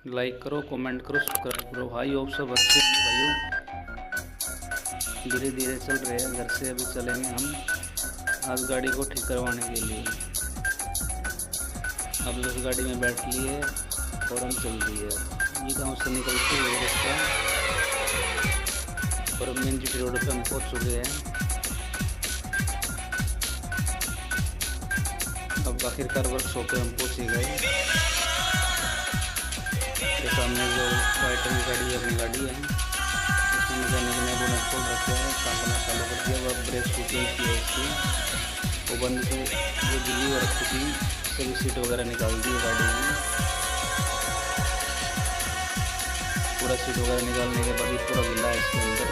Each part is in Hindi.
लाइक करो, कमेंट करो, सब्सक्राइब करो भाई। आप सब अच्छे हैं भाइयों? धीरे धीरे चल रहे हैं, घर से अभी चलेंगे हम आज गाड़ी को ठीक करवाने के लिए। अब उस गाड़ी में बैठ लिए और हम चल दिए। ये गाँव से निकलते हुए रास्ता और मेन जी रोड पे हम पहुँच चुके हैं। अब आखिरकार वर्कशॉप पे हम पहुँच ही गए। ये सामने जो वाइट रंग गाड़ी है अपनी गाड़ी है, उसमें मैकेनिक ने बोनट खोल रखा है, काम करना चालू कर दिया। वह ब्रेक शू चेंज की है इसकी, वो बंद से जो गिली हो रखी थी सभी सीट वगैरह निकाल दी गाड़ी में। पूरा सीट वगैरह निकालने के बाद ये पूरा गिला है इसके अंदर,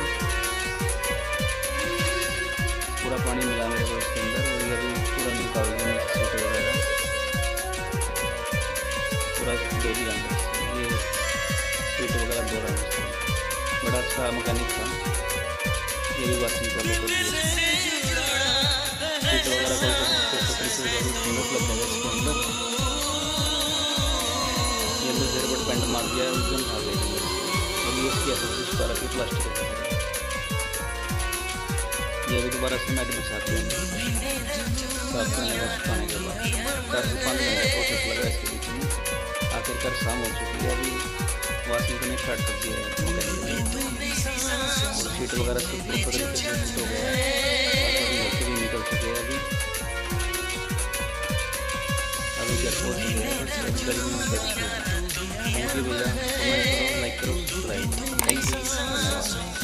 पूरा पानी मिलाने के बाद इसके अंदर। और ये अभी पूरा निकाल देंगे सीट वगैरह, पूरा दे दिया अंदर। ये सीट वगैरह दे रहा है, बड़ा अच्छा मैकेनिक था। ये भी वाशिंग चालू कर दिया। सीट वगैरह को सुंदर लग जाएगा इसके अंदर। ये अंदर जेरबट पेंट मार दिया है, उस दिन खा गए। अभी इसकी एसोसिस का रखी प्लास्टिक का। ये अभी दोबारा से मैट बिछाते हैं साफ करने का, सुखाने के बाद 4 से 5 घंटे प्रोसेस लगा इसके बीच में। आखिरकार शाम हो चुकी है, अभी वॉशिंग करने स्टार्ट कर दिया है मैकेनिक ने। और सीट वगैरह सब प्रॉपर तरीके से फिट हो गया है, होके भी निकल चुके हैं। अभी घर पहुँच चुके हैं। थैंक यू भैया, कमेंट करो, लाइक करो, सब्सक्राइब। थैंक यू, धन्यवाद।